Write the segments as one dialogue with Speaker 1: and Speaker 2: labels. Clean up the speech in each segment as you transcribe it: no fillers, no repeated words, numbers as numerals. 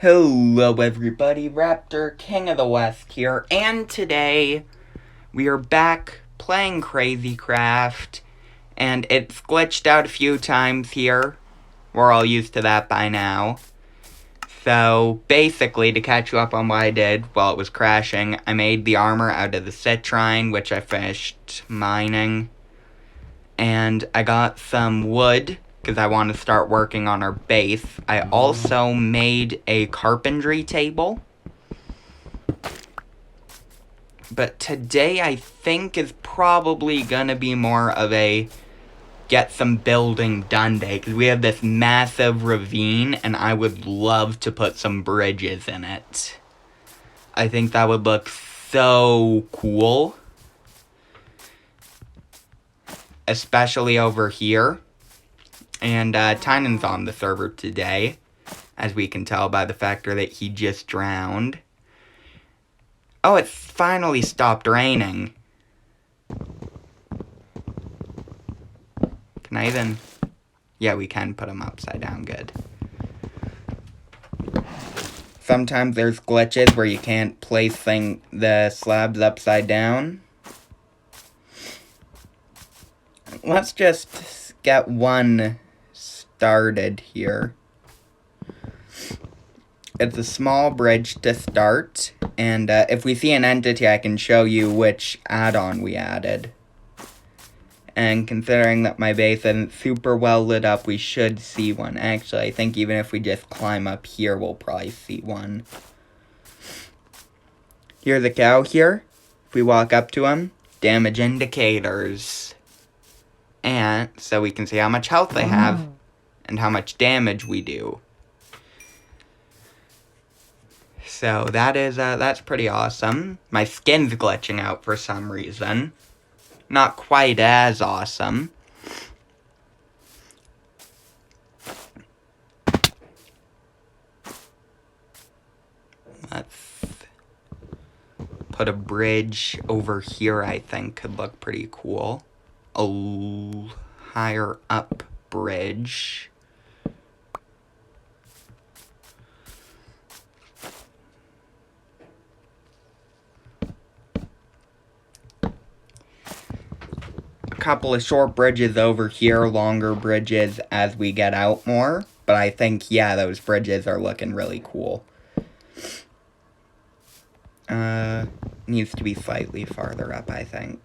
Speaker 1: Hello everybody, Raptor King of the West here, and today we are back playing Crazy Craft, and it's glitched out a few times here. We're all used to that by now. So, basically, to catch you up on what I did while it was crashing, I made the armor out of the citrine, which I finished mining, and I got some wood because I want to start working on our base. I also made a carpentry table. But today I think is probably gonna be more of a get some building done day, because we have this massive ravine and I would love to put some bridges in it. I think that would look so cool. Especially over here. And Tynan's on the server today, as we can tell by the fact that he just drowned. Oh, it finally stopped raining. Can I even... Yeah, we can put them upside down, good. Sometimes there's glitches where you can't place the slabs upside down. Let's just get one started here. It's a small bridge to start, and if we see an entity, I can show you which add-on we added. And considering that my base isn't super well lit up, we should see one. Actually, I think even if we just climb up here, we'll probably see one. Here's a cow here. If we walk up to him, damage indicators. And so we can see how much health they have and how much damage we do. So that is, that's pretty awesome. My skin's glitching out for some reason. Not quite as awesome. Let's put a bridge over here, I think could look pretty cool. A higher up bridge. Couple of short bridges over here, longer bridges as we get out more. But I think, yeah, those bridges are looking really cool. Needs to be slightly farther up, I think.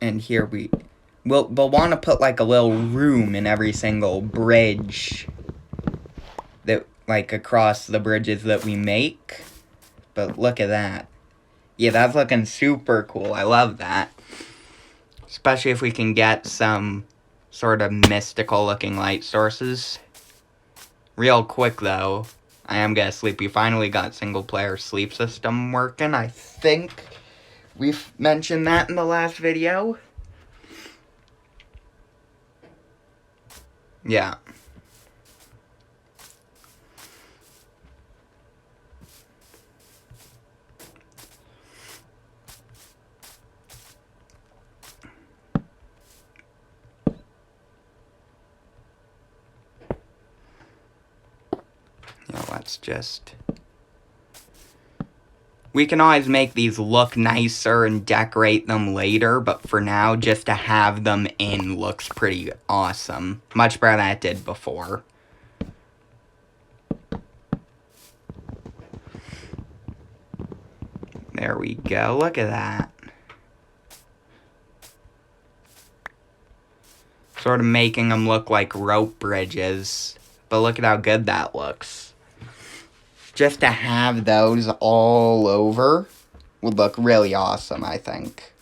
Speaker 1: And here we'll want to put like a little room in every single bridge that, like, across the bridges that we make. But look at that. Yeah, that's looking super cool. I love that. Especially if we can get some sort of mystical looking light sources. Real quick though, I am gonna sleep. We finally got single player sleep system working. I think we've mentioned that in the last video. Yeah. Let's just... We can always make these look nicer and decorate them later, but for now, just to have them in looks pretty awesome. Much better than it did before. There we go, look at that. Sort of making them look like rope bridges, but look at how good that looks. Just to have those all over would look really awesome, I think.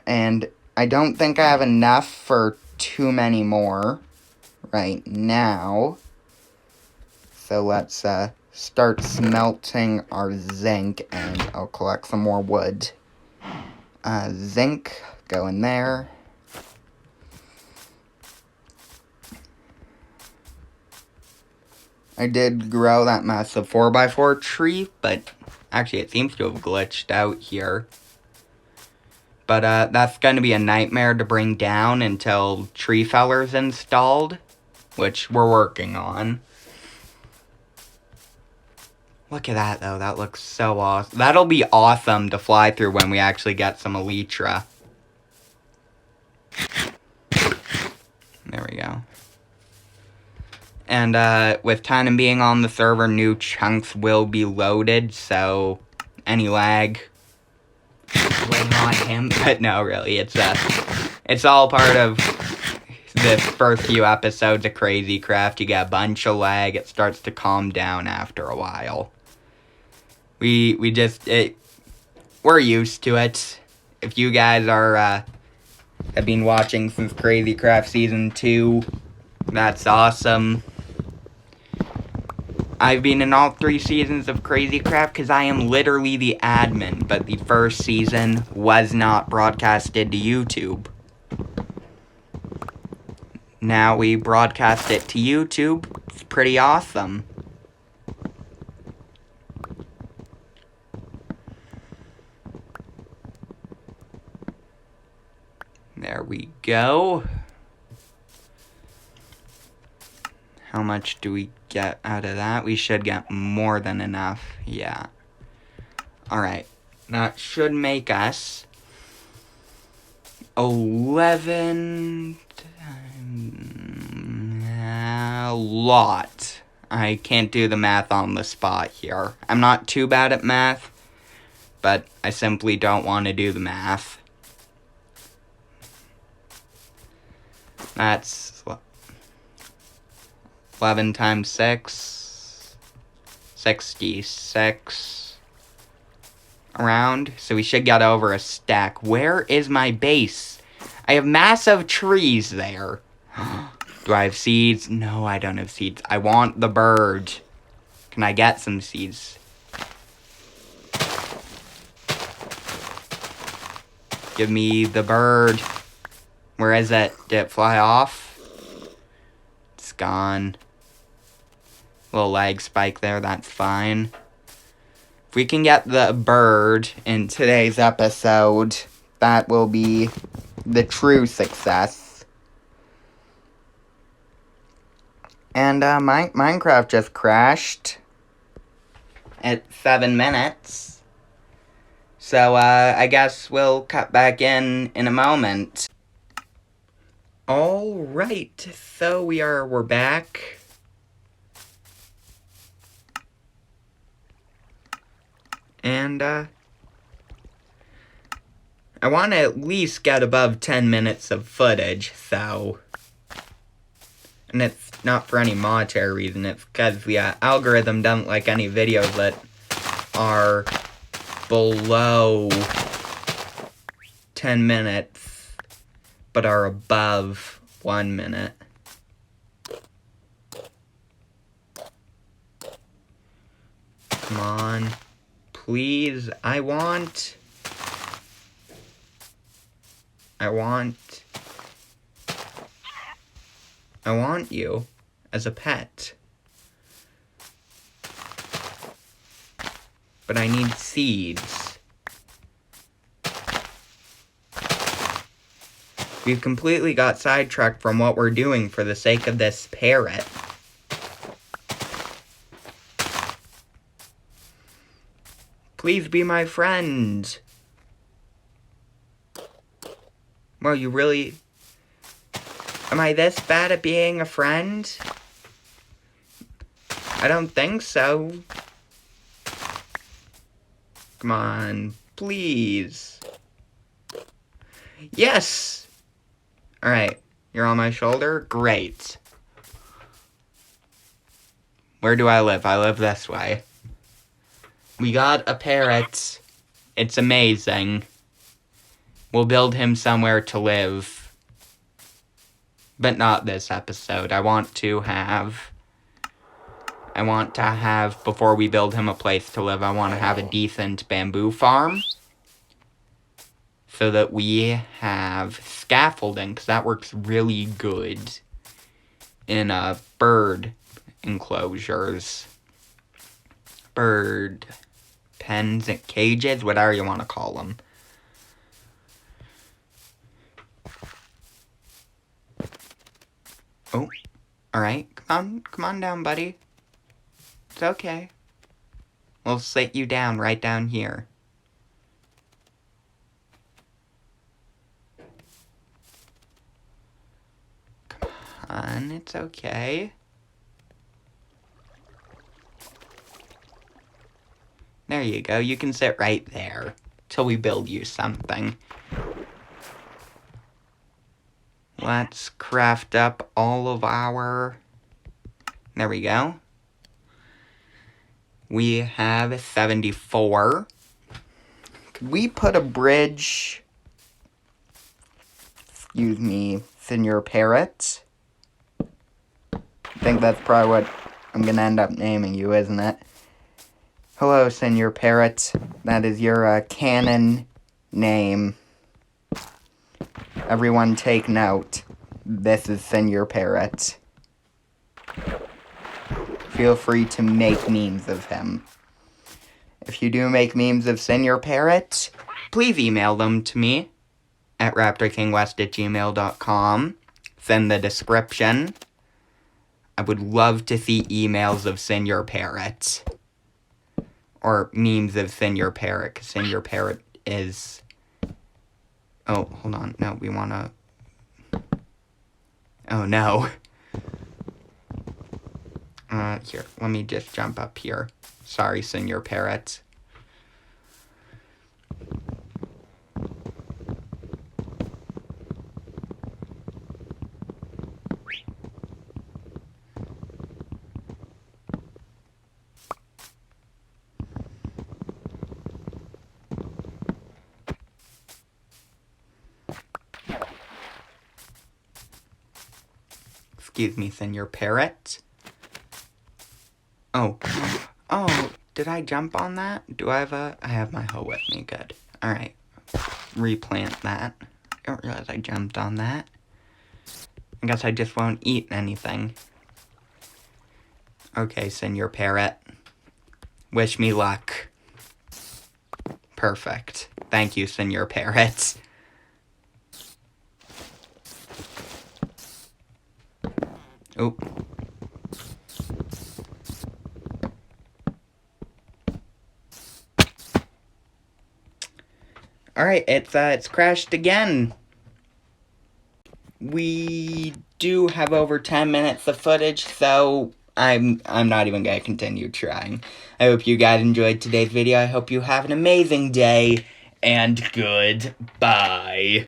Speaker 1: And I don't think I have enough for too many more right now. So let's start smelting our zinc, and I'll collect some more wood. Zinc, go in there. I did grow that massive 4x4 tree, but actually it seems to have glitched out here. But that's going to be a nightmare to bring down until Tree Feller's installed, which we're working on. Look at that, though. That looks so awesome. That'll be awesome to fly through when we actually get some Elytra. There we go. And with Titan being on the server, new chunks will be loaded, so any lag, blame on him. But no, really, it's all part of the first few episodes of Crazy Craft. You get a bunch of lag. It starts to calm down after a while. We're used to it. If you guys have been watching since Crazy Craft Season 2, that's awesome. I've been in all 3 seasons of Crazy Craft because I am literally the admin, but the first season was not broadcasted to YouTube. Now we broadcast it to YouTube. It's pretty awesome. There we go. How much do we get out of that? We should get more than enough. Yeah. Alright. That should make us 11... a lot. I can't do the math on the spot here. I'm not too bad at math, but I simply don't want to do the math. That's 11 times 6, 66 around. So we should get over a stack. Where is my base? I have massive trees there. Do I have seeds? No, I don't have seeds. I want the bird. Can I get some seeds? Give me the bird. Where is it? Did it fly off? It's gone. Little lag spike there, that's fine. If we can get the bird in today's episode, that will be the true success. And Minecraft just crashed at 7 minutes. So I guess we'll cut back in a moment. Alright, so we're back. And I want to at least get above 10 minutes of footage, so... And it's not for any monetary reason, it's because the algorithm doesn't like any videos that are below 10 minutes, but are above 1 minute. Come on. Please, I want you as a pet. But I need seeds. We've completely got sidetracked from what we're doing for the sake of this parrot. Please be my friend. Well, you really... Am I this bad at being a friend? I don't think so. Come on, please. Yes! Alright, you're on my shoulder? Great. Where do I live? I live this way. We got a parrot. It's amazing. We'll build him somewhere to live. But not this episode. I want to have, before we build him a place to live, I want to have a decent bamboo farm. So that we have scaffolding, because that works really good in bird enclosures. Bird pens and cages, whatever you want to call them. Oh, alright. Come on down, buddy. It's okay. We'll sit you down right down here. Come on, it's okay. There you go, you can sit right there till we build you something. Let's craft up all of our... There we go. We have 74. Could we put a bridge... Excuse me, Señor Parrot? I think that's probably what I'm gonna end up naming you, isn't it? Hello, Señor Parrot. That is your canon name. Everyone take note. This is Señor Parrot. Feel free to make memes of him. If you do make memes of Señor Parrot, please email them to me at raptorkingwest@gmail.com. Send the description. I would love to see emails of Señor Parrot. Or memes of Señor Parrot, because Señor Parrot is... Oh, hold on. No, we want to... Oh, no. Here, let me just jump up here. Sorry, Señor Parrot. Excuse me, Señor Parrot. Oh, did I jump on that? Do I have I have my hoe with me, good. Alright, replant that. I don't realize I jumped on that. I guess I just won't eat anything. Okay, Señor Parrot. Wish me luck. Perfect. Thank you, Señor Parrot. Oh. Alright, it's crashed again. We do have over 10 minutes of footage, so I'm not even gonna continue trying. I hope you guys enjoyed today's video. I hope you have an amazing day, and goodbye.